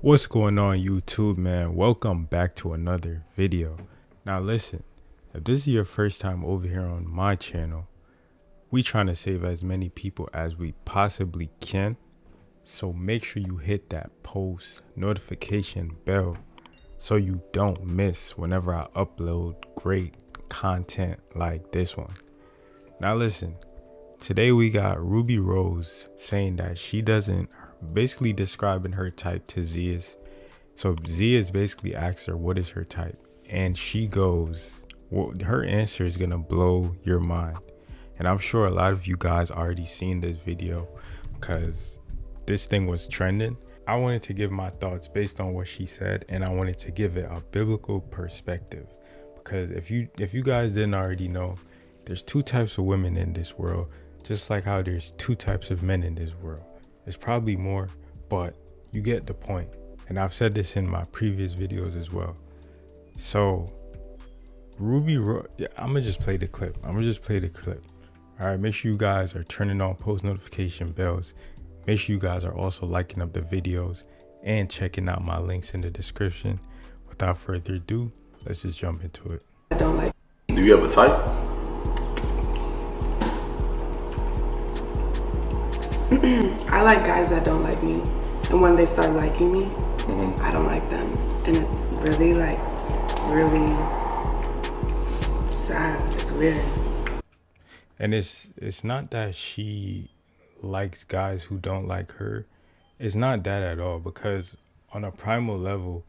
What's going on, YouTube, man? Welcome back to another video. Now listen, if this is your first time over here on my channel, we trying to save as many people as we possibly can. So make sure you hit that post notification bell so you don't miss whenever I upload great content like this one. Now listen, today we got Ruby Rose saying that she doesn't, basically describing her type to Zias. So Zias basically asks her what is her type, and she goes, well, her answer is gonna blow your mind. And I'm sure a lot of you guys already seen this video because this thing was trending. I wanted to give my thoughts based on what she said, and I wanted to give it a biblical perspective, because if you guys didn't already know, there's two types of women in this world, just like how there's two types of men in this world. There's probably more, but you get the point. And I've said this in my previous videos as well. So I'm gonna just play the clip. All right, make sure you guys are turning on post notification bells. Make sure you guys are also liking up the videos and checking out my links in the description. Without further ado, let's just jump into it. I don't like. Do you have a type? I like guys that don't like me, and when they start liking me, I don't like them, and it's really really sad. It's weird. And it's not that she likes guys who don't like her. It's not that at all, because on a primal level,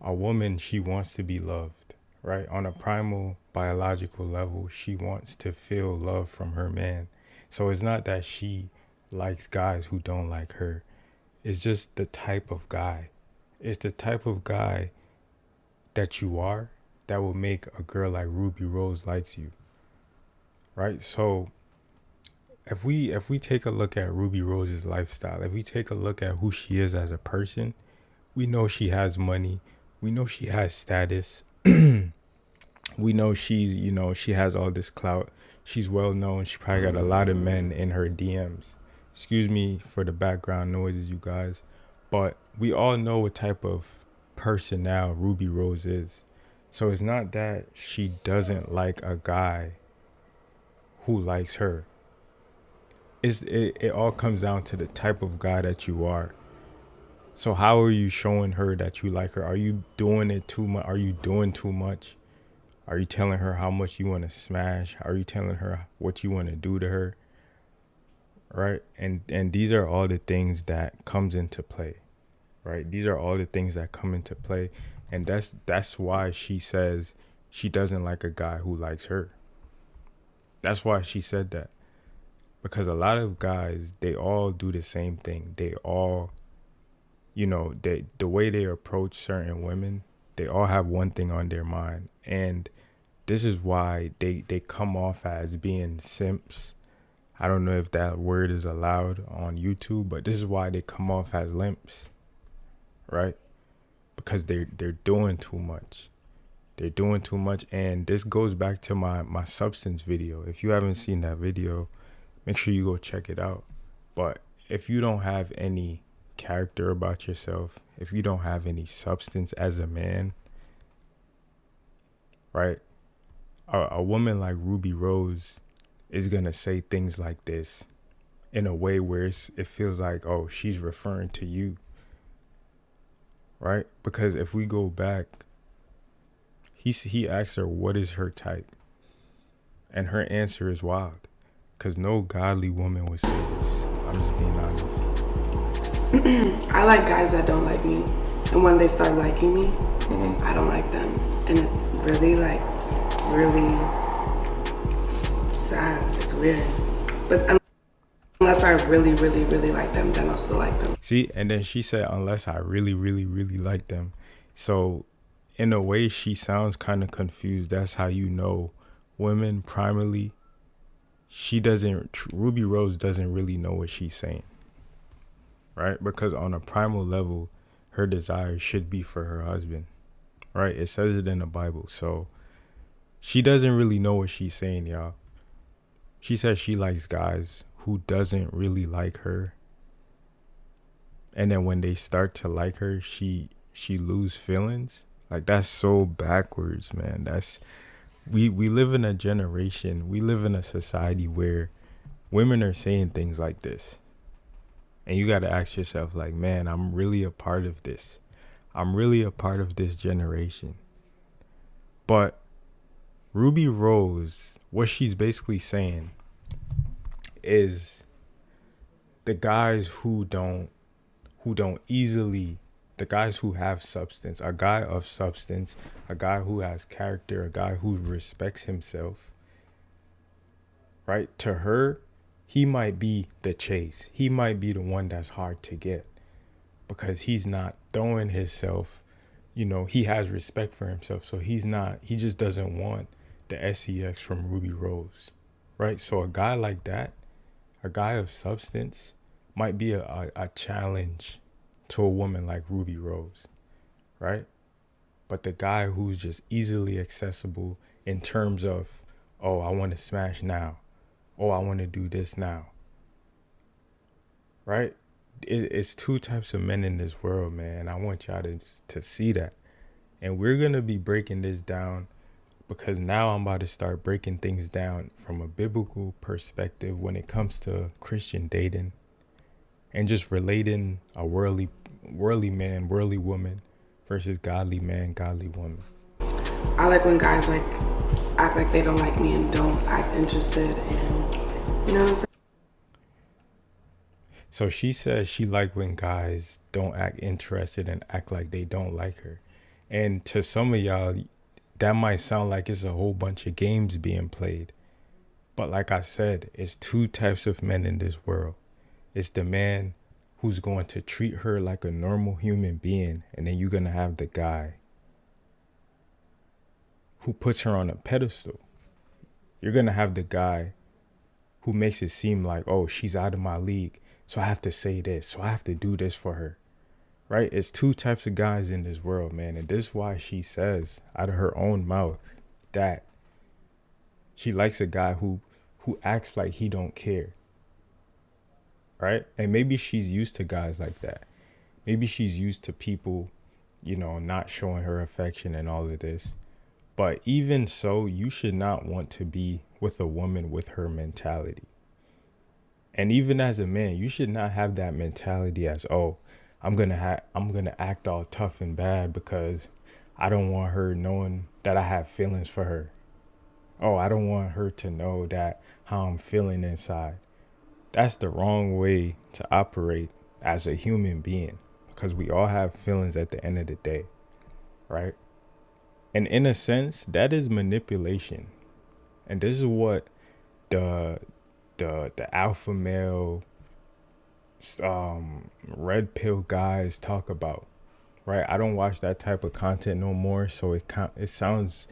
a woman, she wants to be loved, right? On a primal biological level, she wants to feel love from her man. So it's not that she likes guys who don't like her. It's just the type of guy. It's the type of guy that you are that will make a girl like Ruby Rose likes you, right? So if we take a look at Ruby Rose's lifestyle, if we take a look at who she is as a person, we know she has money, we know she has status, we know she's, she has all this clout, she's well known, she probably got a lot of men in her DMs. Excuse me for the background noises, you guys, but we all know what type of person now Ruby Rose is. So it's not that she doesn't like a guy who likes her. It all comes down to the type of guy that you are. So how are you showing her that you like her? Are you doing it too much? Are you doing too much? Are you telling her how much you want to smash? Are you telling her what you want to do to her? Right? And these are all the things that comes into play, right? These are all the things that come into play. And that's why she says she doesn't like a guy who likes her. That's why she said that. Because a lot of guys, they all do the same thing. They all, the way they approach certain women, they all have one thing on their mind. And this is why they come off as being simps. I don't know if that word is allowed on YouTube, but this is why they come off as limps, right? Because they're doing too much. They're doing too much. And this goes back to my substance video. If you haven't seen that video, make sure you go check it out. But if you don't have any character about yourself, if you don't have any substance as a man, right? A woman like Ruby Rose is going to say things like this in a way where it feels like, oh, she's referring to you, right? Because if we go back, he asked her, what is her type? And her answer is wild, because no godly woman would say this. I'm just being honest. I like guys that don't like me, and when they start liking me, I don't like them, and it's really really sad. It's weird. But unless I really like them, then I'll still like them. See, and then she said, unless I really like them. So in a way, she sounds kind of confused. That's how you know women primarily, Ruby Rose doesn't really know what she's saying, right? Because on a primal level, her desire should be for her husband, right? It says it in the Bible. So she doesn't really know what she's saying, y'all. She says she likes guys who doesn't really like her. and then when they start to like her, she lose feelings. Like, that's so backwards, man. That's we live in a generation, we live in a society where women are saying things like this. And you got to ask yourself, like, man, I'm really a part of this. I'm really a part of this generation. But Ruby Rose, what she's basically saying is the guys who don't easily, the guys who have substance, a guy of substance, a guy who has character, a guy who respects himself, right? To her, he might be the chase. He might be the one that's hard to get because he's not throwing himself, he has respect for himself. So he just doesn't want the SEX from Ruby Rose, right? So a guy like that, a guy of substance, might be a challenge to a woman like Ruby Rose, right? But the guy who's just easily accessible in terms of, oh, I want to smash now. Oh, I want to do this now. Right? It's two types of men in this world, man. I want y'all to see that. And we're going to be breaking this down because now I'm about to start breaking things down from a biblical perspective when it comes to Christian dating and just relating a worldly man, worldly woman versus godly man, godly woman. I like when guys like act like they don't like me and don't act interested, and you know what I'm saying? So she says she like when guys don't act interested and act like they don't like her. And to some of y'all, that might sound like it's a whole bunch of games being played. But like I said, it's two types of men in this world. It's the man who's going to treat her like a normal human being, and then you're going to have the guy who puts her on a pedestal. You're going to have the guy who makes it seem like, oh, she's out of my league, so I have to say this, so I have to do this for her, right? It's two types of guys in this world, man. And this is why she says out of her own mouth that she likes a guy who acts like he don't care, right? And maybe she's used to guys like that. Maybe she's used to people, not showing her affection and all of this. But even so, you should not want to be with a woman with her mentality. And even as a man, you should not have that mentality as, oh, I'm gonna act all tough and bad because I don't want her knowing that I have feelings for her. Oh, I don't want her to know that how I'm feeling inside. That's the wrong way to operate as a human being, because we all have feelings at the end of the day, right? And in a sense, that is manipulation. And this is what the alpha male red pill guys talk about, right? I don't watch that type of content no more, so it sounds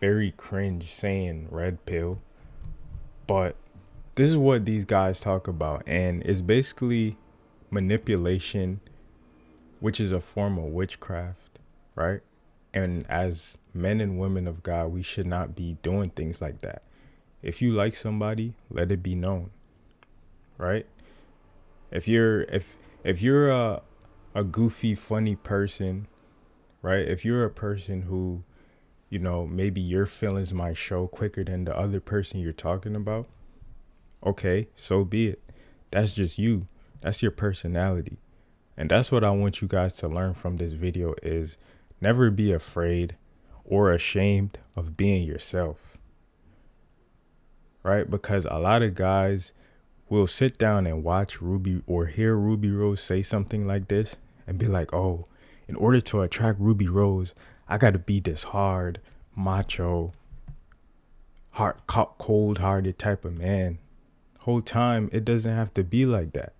very cringe saying red pill, but this is what these guys talk about, and it's basically manipulation, which is a form of witchcraft, right? And as men and women of God, we should not be doing things like that. If you like somebody, let it be known, right? If you're a goofy, funny person, right? If you're a person who, maybe your feelings might show quicker than the other person you're talking about, okay, so be it. That's just you. That's your personality. And that's what I want you guys to learn from this video is never be afraid or ashamed of being yourself, right? Because a lot of guys will sit down and watch Ruby or hear Ruby Rose say something like this and be like, oh, in order to attract Ruby Rose, I got to be this hard, macho, cold-hearted type of man. Whole time, it doesn't have to be like that.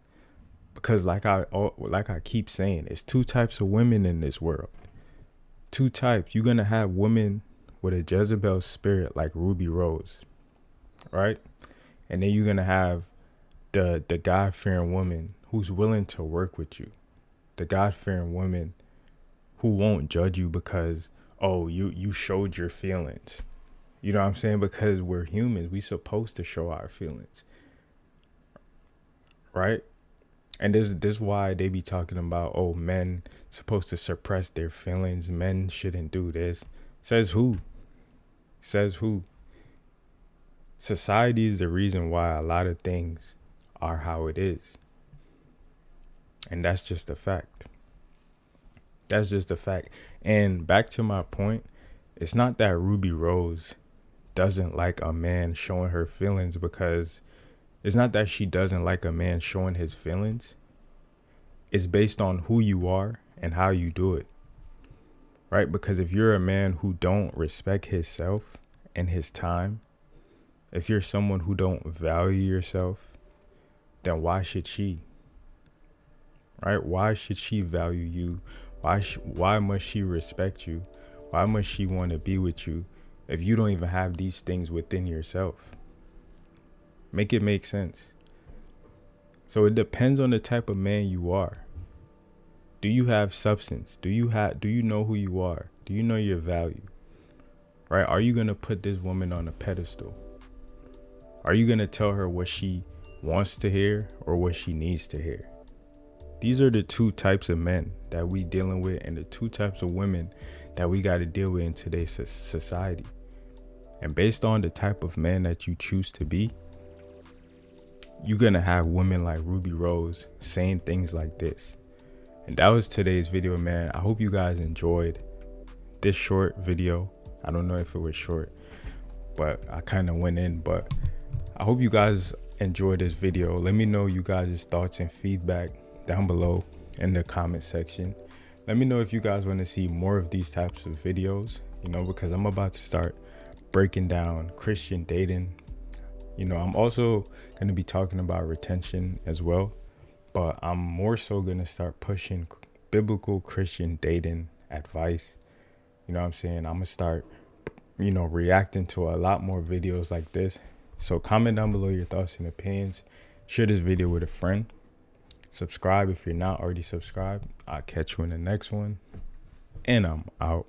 Because like I keep saying, it's two types of women in this world. Two types. You're going to have women with a Jezebel spirit like Ruby Rose, right? And then you're going to have the God-fearing woman who's willing to work with you. The God-fearing woman who won't judge you because, oh, you showed your feelings. You know what I'm saying? Because we're humans. We're supposed to show our feelings, right? And this why they be talking about, oh, men supposed to suppress their feelings. Men shouldn't do this. Says who? Says who? Society is the reason why a lot of things are how it is. And that's just a fact. That's just a fact. And back to my point, it's not that Ruby Rose doesn't like a man showing her feelings, because it's not that she doesn't like a man showing his feelings. It's based on who you are and how you do it. Right? Because if you're a man who don't respect himself and his time, if you're someone who don't value yourself, then why should she? Right? Why should she value you? Why must she respect you? Why must she want to be with you if you don't even have these things within yourself? Make it make sense. So it depends on the type of man you are. Do you have substance? Do you know who you are? Do you know your value? Right? Are you going to put this woman on a pedestal? Are you going to tell her what she wants to hear or what she needs to hear? These are the two types of men that we dealing with, and the two types of women that we got to deal with in today's society. And based on the type of man that you choose to be, you're going to have women like Ruby Rose saying things like this. And that was today's video, man. I hope you guys enjoyed this short video. I don't know if it was short, but I kind of went in. But I hope you guys enjoyed this video. Let me know you guys' thoughts and feedback down below in the comment section. Let me know if you guys want to see more of these types of videos, because I'm about to start breaking down Christian dating. I'm also going to be talking about retention as well, but I'm more so going to start pushing biblical Christian dating advice. You know what I'm saying? I'm going to start, reacting to a lot more videos like this. So comment down below your thoughts and opinions. Share this video with a friend. Subscribe if you're not already subscribed. I'll catch you in the next one. And I'm out.